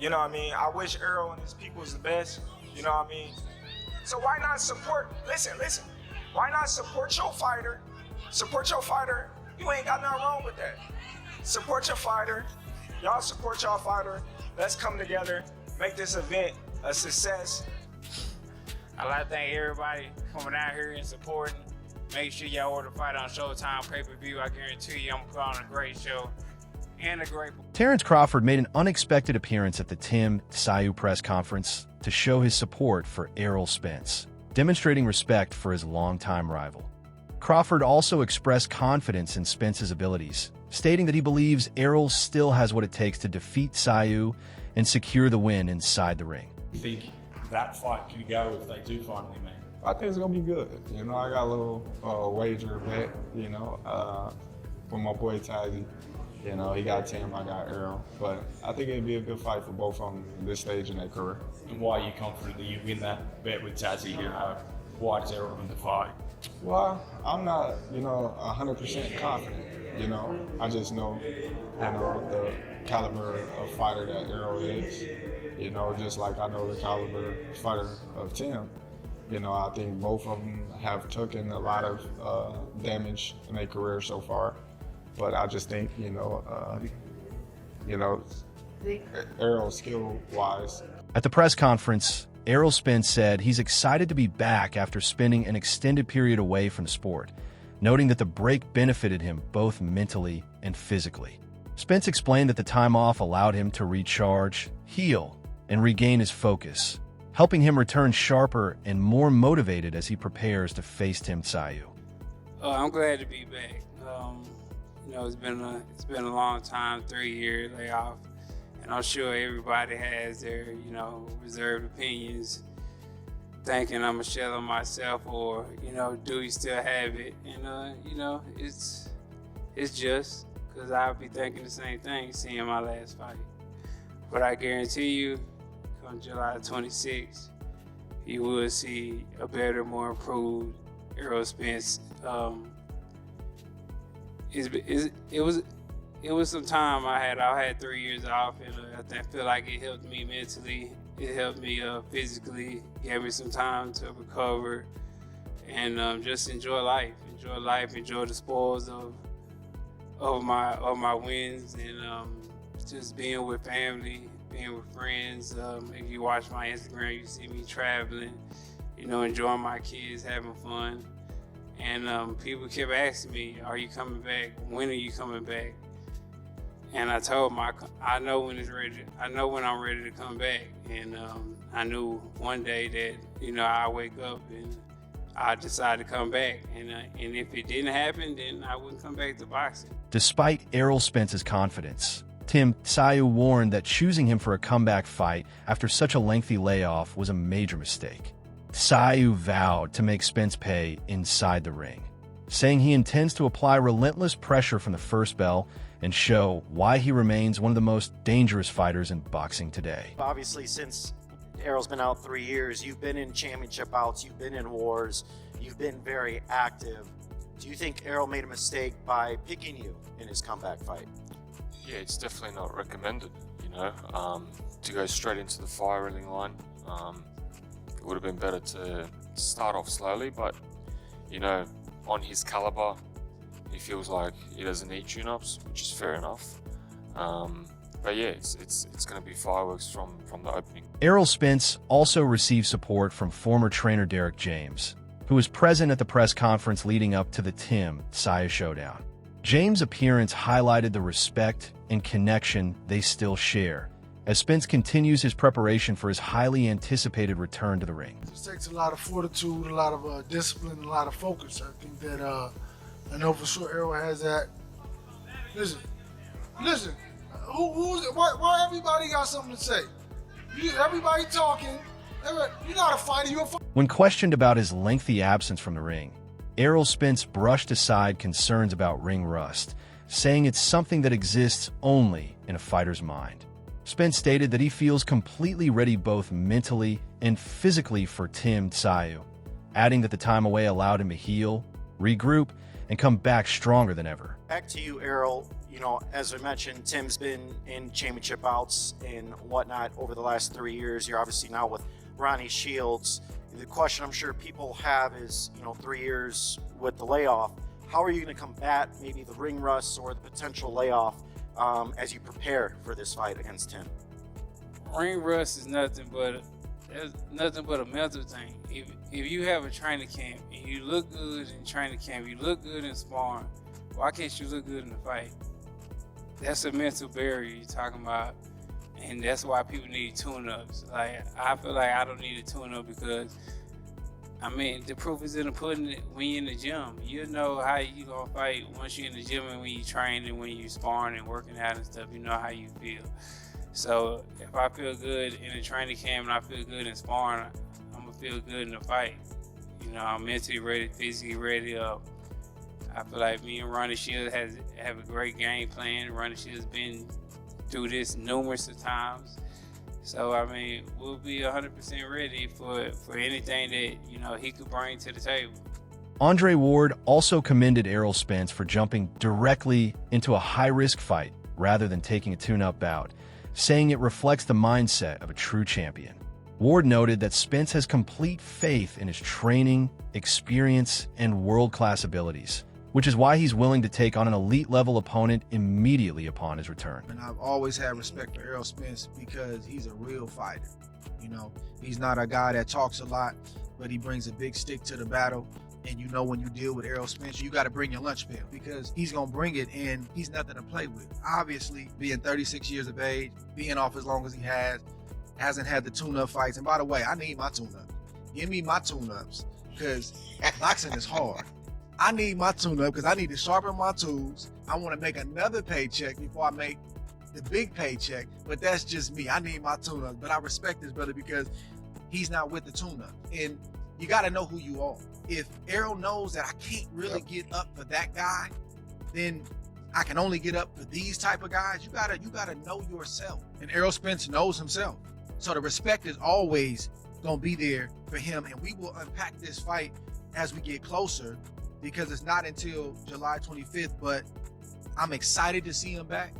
You know what I mean? I wish Errol and his people's the best. You know what I mean? So why not support, listen. Why not support your fighter? Support your fighter. You ain't got nothing wrong with that. Support your fighter. Y'all support y'all fighter. Let's come together, make this event a success. I'd like to thank everybody coming out here and supporting. Make sure y'all order the fight on Showtime pay-per-view. I guarantee you I'm putting on a great show and a great... Terence Crawford made an unexpected appearance at the Tszyu press conference to show his support for Errol Spence, demonstrating respect for his longtime rival. Crawford also expressed confidence in Spence's abilities, stating that he believes Errol still has what it takes to defeat Tszyu and secure the win inside the ring. You think that fight could go if they do finally meet? I think it's gonna be good. You know, I got a little wager bet, you know, for my boy Tszyu. You know, he got Tim, I got Errol. But I think it'd be a good fight for both of them at this stage in their career. And why are you confident that you win that bet with Tszyu? You know, why does Errol win the fight? Well, I'm not, 100% confident. You know, I just know, the caliber of fighter that Errol is. You know, just like I know the caliber fighter of Tim. You know, I think both of them have taken a lot of damage in their career so far. But I just think, Errol skill-wise. At the press conference, Errol Spence said he's excited to be back after spending an extended period away from the sport, noting that the break benefited him both mentally and physically. Spence explained that the time off allowed him to recharge, heal, and regain his focus, helping him return sharper and more motivated as he prepares to face Tim Tszyu. I'm glad to be back. It's been a long time, 3-year layoff, and I'm sure everybody has their, reserved opinions, thinking I'm a shell of myself, or do you still have it? And it's just because I'll be thinking the same thing, seeing my last fight. But I guarantee you, come July 26th, you will see a better, more improved Errol Spence. It was some time I had 3 years off, and I feel like it helped me mentally. It helped me physically, gave me some time to recover, and just enjoy life, enjoy the spoils of my wins, and just being with family, being with friends. If you watch my Instagram, you see me traveling, enjoying my kids, having fun. And people kept asking me, are you coming back? When are you coming back? And I told them, I know when it's ready. I know when I'm ready to come back. And I knew one day that, I wake up and I decide to come back. And if it didn't happen, then I wouldn't come back to boxing. Despite Errol Spence's confidence, Tim Tszyu warned that choosing him for a comeback fight after such a lengthy layoff was a major mistake. Tszyu vowed to make Spence pay inside the ring, saying he intends to apply relentless pressure from the first bell and show why he remains one of the most dangerous fighters in boxing today. Obviously, since Errol's been out 3 years, you've been in championship bouts, you've been in wars, you've been very active. Do you think Errol made a mistake by picking you in his comeback fight? Yeah, it's definitely not recommended, to go straight into the firing line. It would have been better to start off slowly, but, on his caliber, he feels like he doesn't need tune-ups, which is fair enough. But yeah, it's going to be fireworks from the opening. Errol Spence also received support from former trainer Derek James, who was present at the press conference leading up to the Tim Tszyu showdown. James' appearance highlighted the respect and connection they still share, as Spence continues his preparation for his highly anticipated return to the ring. It takes a lot of fortitude, a lot of discipline, a lot of focus. I think that, I know for sure Errol has that. Listen, why everybody got something to say? Everybody talking, you're not a fighter, you're a fighter. When questioned about his lengthy absence from the ring, Errol Spence brushed aside concerns about ring rust, saying it's something that exists only in a fighter's mind. Spence stated that he feels completely ready both mentally and physically for Tim Tszyu, adding that the time away allowed him to heal, regroup, and come back stronger than ever. Back to you, Errol. you know, as I mentioned, Tim's been in championship bouts and whatnot over the last 3 years. You're obviously now with Ronnie Shields. The question I'm sure people have is, you know, 3 years with the layoff, how are you going to combat maybe the ring rust or the potential layoff as you prepare for this fight against Tim? Ring rust is nothing but a mental thing. If you have a training camp and you look good in training camp, you look good in sparring, why can't you look good in the fight? That's a mental barrier you're talking about, and that's why people need tune-ups. Like, I feel like I don't need a tune-up because, I mean, the proof is in the pudding when you're in the gym. You know how you gonna fight once you're in the gym, and when you train and when you sparring and working out and stuff, you know how you feel. So if I feel good in the training camp and I feel good in sparring, I'm gonna feel good in the fight. You know, I'm mentally ready, physically ready. I feel like me and Ronnie Shields have a great game plan. Ronnie Shields been through this numerous of times. So, I mean, we'll be 100% ready for anything that, you know, he could bring to the table. Andre Ward also commended Errol Spence for jumping directly into a high-risk fight rather than taking a tune-up bout, saying it reflects the mindset of a true champion. Ward noted that Spence has complete faith in his training, experience, and world-class abilities, which is why he's willing to take on an elite-level opponent immediately upon his return. And I've always had respect for Errol Spence because he's a real fighter. You know, he's not a guy that talks a lot, but he brings a big stick to the battle. And you know, when you deal with Errol Spence, you got to bring your lunch pail because he's going to bring it, and he's nothing to play with. Obviously, being 36 years of age, being off as long as he hasn't had the tune-up fights. And by the way, I need my tune-up. Give me my tune-ups because boxing is hard. I need my tune-up because I need to sharpen my tools. I want to make another paycheck before I make the big paycheck, but that's just me. I need my tune-up, but I respect this brother because he's not with the tune-up. And you got to know who you are. If Errol knows that I can't really get up for that guy, then I can only get up for these type of guys. You gotta know yourself. And Errol Spence knows himself. So the respect is always gonna be there for him, and we will unpack this fight as we get closer because it's not until July 25th, but I'm excited to see him back.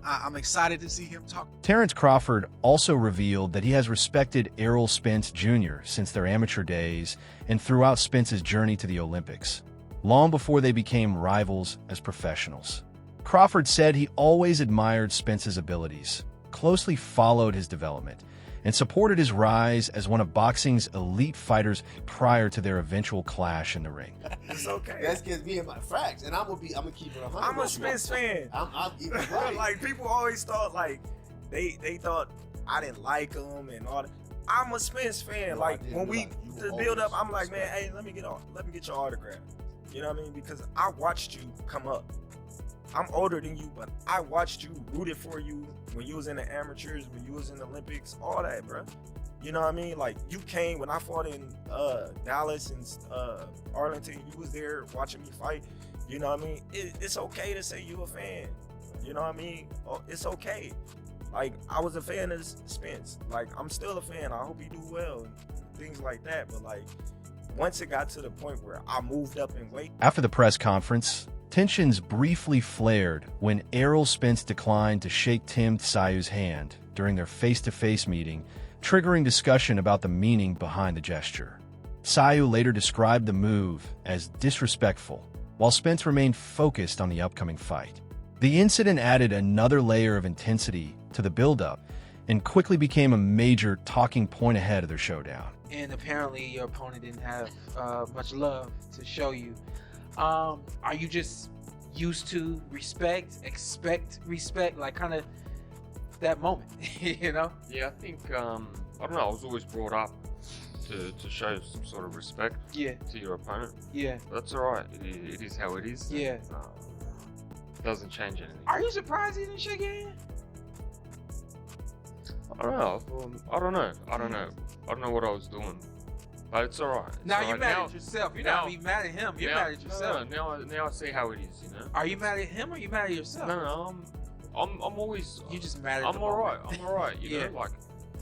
I'm excited to see him talk. Terence Crawford also revealed that he has respected Errol Spence Jr. since their amateur days and throughout Spence's journey to the Olympics, long before they became rivals as professionals. Crawford said he always admired Spence's abilities, closely followed his development, and supported his rise as one of boxing's elite fighters prior to their eventual clash in the ring. It's okay. That's because me and my facts, and I'm gonna keep it 100. I'm a Spence fan. I'm even right. Like, people always thought like they thought I didn't like him and all that. I'm a Spence fan. No, like I didn't. when we Like, you the will build up, always I'm like, man, respect. hey, let me get your autograph. You know what I mean? Because I watched you come up. I'm older than you, but I watched you, rooted for you when you was in the amateurs, when you was in the Olympics, all that, bro. You know what I mean? Like, you came when I fought in Dallas and Arlington. You was there watching me fight. You know what I mean? It's okay to say you a fan. You know what I mean? It's okay. Like, I was a fan of Spence. Like, I'm still a fan. I hope he do well and things like that. But like, once it got to the point where I moved up in weight. After the press conference, tensions briefly flared when Errol Spence declined to shake Tim Tszyu's hand during their face-to-face meeting, triggering discussion about the meaning behind the gesture. Tszyu later described the move as disrespectful, while Spence remained focused on the upcoming fight. The incident added another layer of intensity to the build-up and quickly became a major talking point ahead of their showdown. And apparently your opponent didn't have much love to show you. Are you just used to expect respect, like kind of that moment, you know? Yeah, I think, I don't know, I was always brought up to show some sort of respect Yeah, to your opponent. yeah, That's alright, it is how it is. yeah. It doesn't change anything. Are you surprised he didn't shake your hand? I don't know, I don't know what I was doing. But it's alright. Now you're mad at yourself. You're not even mad at him. You're mad at yourself. No, now I see how it is, you know? Are you mad at him or are you mad at yourself? No, I'm always... You just mad at I'm the alright, moment. you Yeah. know, like,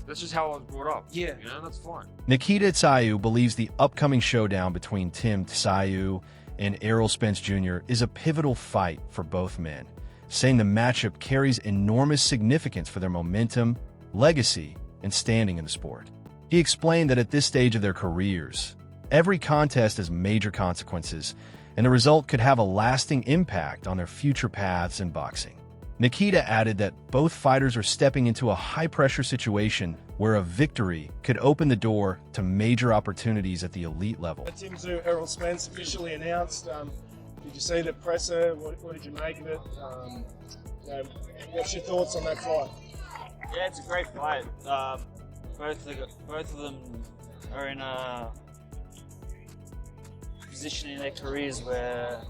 that's just how I was brought up. Yeah. You know, that's fine. Nikita Tszyu believes the upcoming showdown between Tim Tszyu and Errol Spence Jr. is a pivotal fight for both men, saying the matchup carries enormous significance for their momentum, legacy, and standing in the sport. He explained that at this stage of their careers, every contest has major consequences, and the result could have a lasting impact on their future paths in boxing. Nikita added that both fighters are stepping into a high-pressure situation where a victory could open the door to major opportunities at the elite level. Tszyu, Errol Spence officially announced. Did you see the presser? What did you make of it? What's your thoughts on that fight? Yeah, it's a great fight. Both of them are in a position in their careers where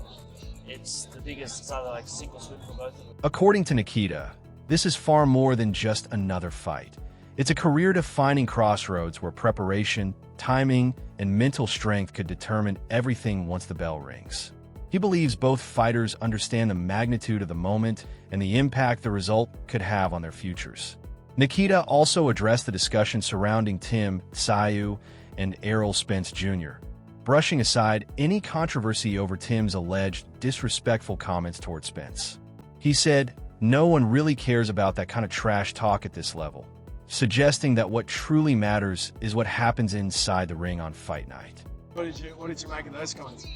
it's the biggest. It's either like sink or swim for both of them. According to Nikita, this is far more than just another fight. It's a career-defining crossroads where preparation, timing, and mental strength could determine everything once the bell rings. He believes both fighters understand the magnitude of the moment and the impact the result could have on their futures. Nikita also addressed the discussion surrounding Tszyu and Errol Spence Jr., brushing aside any controversy over Tim's alleged disrespectful comments toward Spence. He said, "No one really cares about that kind of trash talk at this level," suggesting that what truly matters is what happens inside the ring on fight night. What did you make of those comments?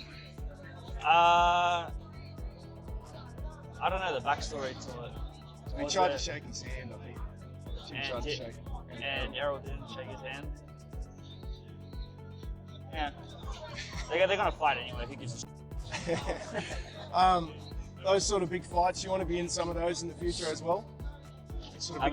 I don't know the backstory to it. He tried to shake his hand, I think. And Errol didn't shake his hand. Yeah. They're going to fight anyway. Who gives a Those sort of big fights, you want to be in some of those in the future as well? I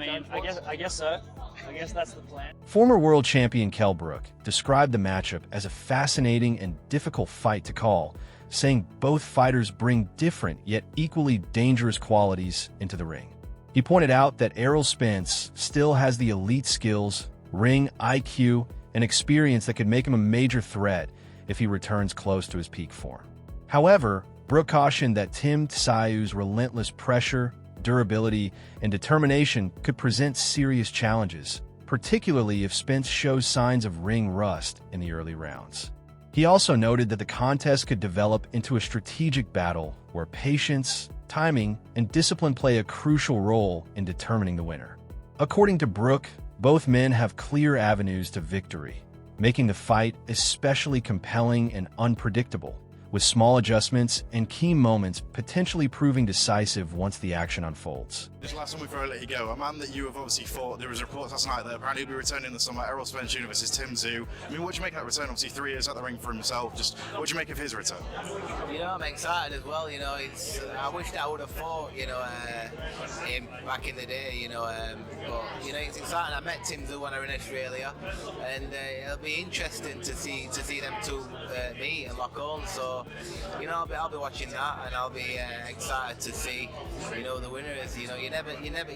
guess so. I guess that's the plan. Former world champion Kell Brook described the matchup as a fascinating and difficult fight to call, saying both fighters bring different yet equally dangerous qualities into the ring. He pointed out that Errol Spence still has the elite skills, ring IQ, and experience that could make him a major threat if he returns close to his peak form. However, Brook cautioned that Tszyu's relentless pressure, durability, and determination could present serious challenges, particularly if Spence shows signs of ring rust in the early rounds. He also noted that the contest could develop into a strategic battle where patience, timing, and discipline play a crucial role in determining the winner. According to Brook, both men have clear avenues to victory, making the fight especially compelling and unpredictable, with small adjustments and key moments potentially proving decisive once the action unfolds. Just last one before I let you go, a man that you have obviously fought, there was reports last night that apparently he'll be returning in the summer, Errol Spence Jr. versus Tszyu. I mean, what do you make of that return? Obviously 3 years at the ring for himself, just what do you make of his return? You know, I'm excited as well, you know, I wish that I would have fought, you know, him back in the day, you know, but, you know, it's exciting. I met Tszyu when I was in Australia, and it'll be interesting to see them two meet and lock on, so, you know, I'll be watching that, and I'll be excited to see, you know, the winner is. You know, you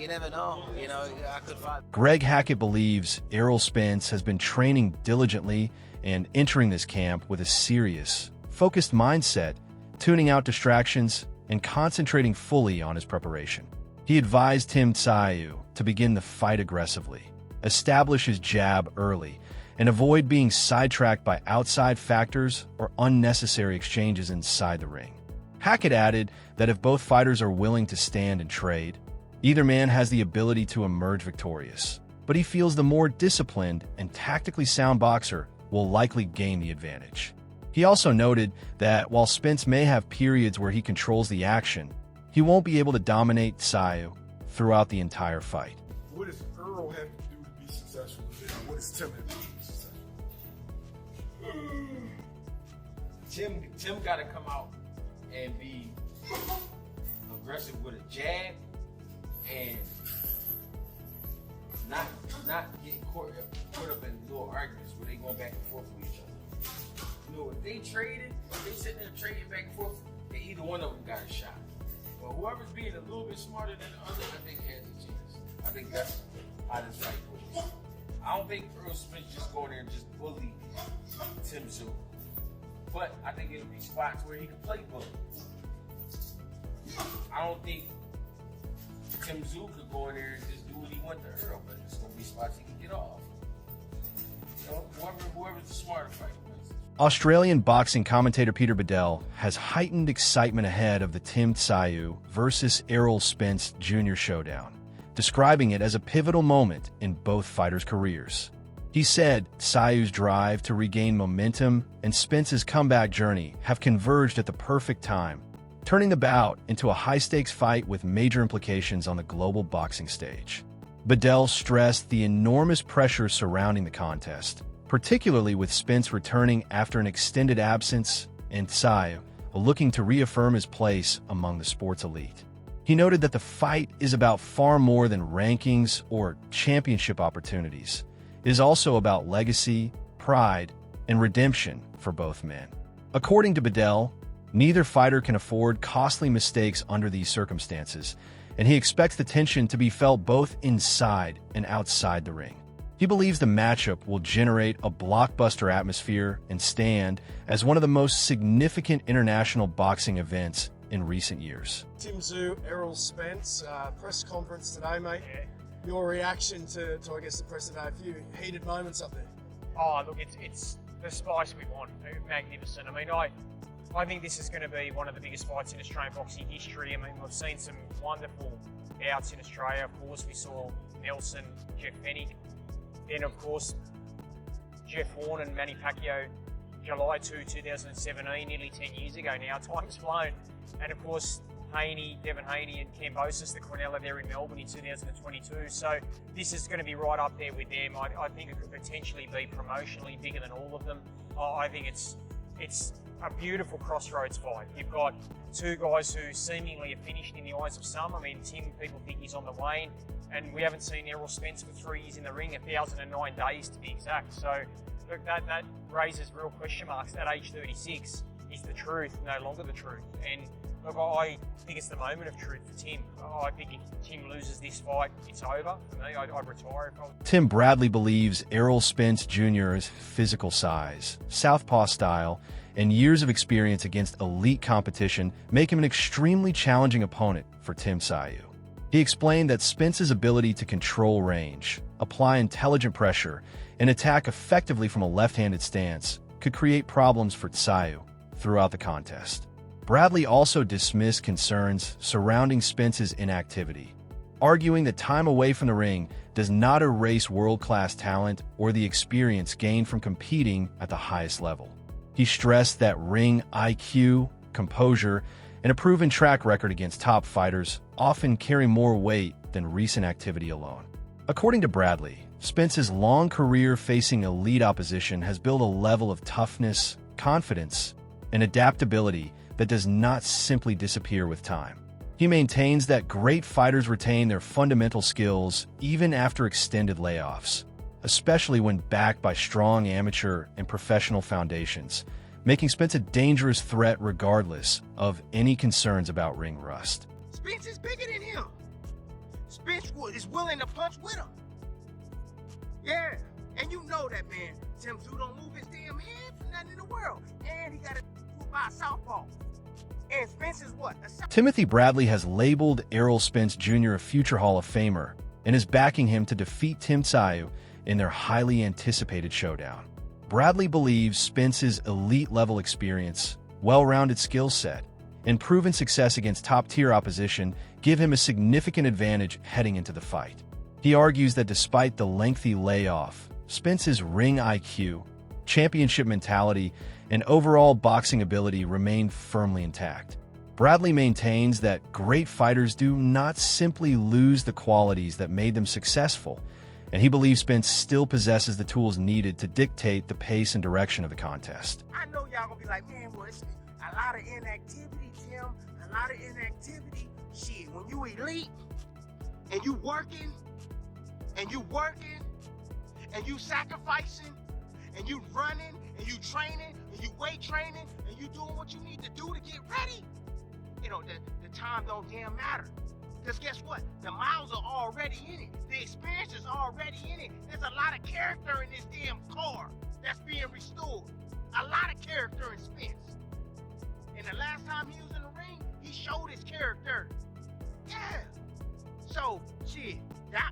never know. You know, I could fight. Greg Hackett believes Errol Spence has been training diligently and entering this camp with a serious, focused mindset, tuning out distractions and concentrating fully on his preparation. He advised Tszyu to begin the fight aggressively, establish his jab early, and avoid being sidetracked by outside factors or unnecessary exchanges inside the ring. Hackett added that if both fighters are willing to stand and trade, either man has the ability to emerge victorious, but he feels the more disciplined and tactically sound boxer will likely gain the advantage. He also noted that while Spence may have periods where he controls the action, he won't be able to dominate Tszyu throughout the entire fight. What does Errol have to do to be successful? What does Tim have to do? Tim got to come out and be aggressive with a jab and not get caught up in little arguments where they going back and forth with each other. You know, if they traded, if they sitting there trading back and forth, then either one of them got a shot. But whoever's being a little bit smarter than the other, I think has a chance. I think that's how this fight goes. I don't think Errol Spence just go in there and just bully Tszyu. But I think it'll be spots where he can play bully. I don't think Tszyu could go in there and just do what he wants to Errol, but there's gonna be spots he can get off. You know, whoever's the smarter fighter wins. Australian boxing commentator Peter Bedell has heightened excitement ahead of the Tszyu versus Errol Spence Jr. showdown, describing it as a pivotal moment in both fighters' careers. He said Tszyu's drive to regain momentum and Spence's comeback journey have converged at the perfect time, turning the bout into a high-stakes fight with major implications on the global boxing stage. Bedell stressed the enormous pressure surrounding the contest, particularly with Spence returning after an extended absence and Tszyu looking to reaffirm his place among the sport's elite. He noted that the fight is about far more than rankings or championship opportunities. It is also about legacy, pride, and redemption for both men. According to Bedell, neither fighter can afford costly mistakes under these circumstances, and he expects the tension to be felt both inside and outside the ring. He believes the matchup will generate a blockbuster atmosphere and stand as one of the most significant international boxing events in recent years. Tszyu, Errol Spence, press conference today, mate. Your reaction to I guess, the press today, a few heated moments up there. Oh, look, it's the spice we want. Magnificent. I mean, I think this is going to be one of the biggest fights in Australian boxing history. I mean, we've seen some wonderful bouts in Australia. Of course, we saw Nelson, Jeff Fennick. Then, of course, Jeff Horn and Manny Pacquiao, July 2, 2017, nearly 10 years ago now. Time's flown. And, of course, Devin Haney and Cambosis, the Cornella there in Melbourne in 2022. So this is going to be right up there with them. I think it could potentially be promotionally bigger than all of them. I think it's a beautiful crossroads fight. You've got two guys who seemingly are finished in the eyes of some. I mean, Tim, people think he's on the wane, and we haven't seen Errol Spence for 3 years in the ring, 1,009 days to be exact. So look, that raises real question marks. At age 36, is the truth no longer the truth? And look, I think it's the moment of truth for Tim. I think if Tim loses this fight, it's over for me. I'd retire if I was... Tim Bradley believes Errol Spence Jr.'s physical size, southpaw style, and years of experience against elite competition make him an extremely challenging opponent for Tszyu. He explained that Spence's ability to control range, apply intelligent pressure, and attack effectively from a left-handed stance could create problems for Tszyu throughout the contest. Bradley also dismissed concerns surrounding Spence's inactivity, arguing that time away from the ring does not erase world-class talent or the experience gained from competing at the highest level. He stressed that ring IQ, composure, and a proven track record against top fighters often carry more weight than recent activity alone. According to Bradley, Spence's long career facing elite opposition has built a level of toughness, confidence, and adaptability that does not simply disappear with time. He maintains that great fighters retain their fundamental skills even after extended layoffs, especially when backed by strong amateur and professional foundations, making Spence a dangerous threat regardless of any concerns about ring rust. Spence is bigger than him. Spence is willing to punch with him. Yeah, and you know that, man. Tszyu don't move his damn head for nothing in the world. And he got to move by a southpaw. And Spence is what? Timothy Bradley has labeled Errol Spence Jr. a future Hall of Famer and is backing him to defeat Tszyu in their highly anticipated showdown. Bradley believes Spence's elite-level experience, well-rounded skill set, and proven success against top-tier opposition give him a significant advantage heading into the fight. He argues that despite the lengthy layoff, Spence's ring IQ, championship mentality, and overall boxing ability remain firmly intact. Bradley maintains that great fighters do not simply lose the qualities that made them successful, and he believes Spence still possesses the tools needed to dictate the pace and direction of the contest. I know y'all gonna be like, man, well, it's a lot of inactivity, Tim. A lot of inactivity. Shit, when you elite and you working and you sacrificing and you running and you training and you weight training and you doing what you need to do to get ready, you know, the time don't damn matter. Because guess what? The miles are already in it. The experience is already in it. There's a lot of character in this damn car that's being restored. A lot of character in Spence. And the last time he was in the ring, he showed his character. Yeah. So, shit.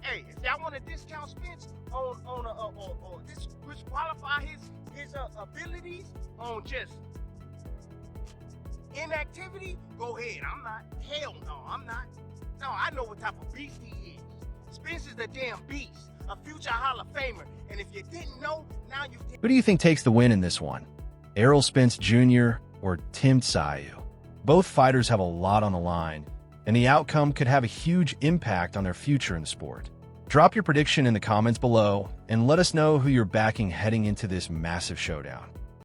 Hey, if y'all want to discount Spence on this disqualify his abilities on just inactivity, go ahead. I'm not. Hell no, I'm not. No, I know what type of beast he is. Spence is a damn beast, a future Hall of Famer. And if you didn't know, now you Who do you think takes the win in this one? Errol Spence Jr. or Tim Tszyu? Both fighters have a lot on the line, and the outcome could have a huge impact on their future in the sport. Drop your prediction in the comments below, and let us know who you're backing heading into this massive showdown.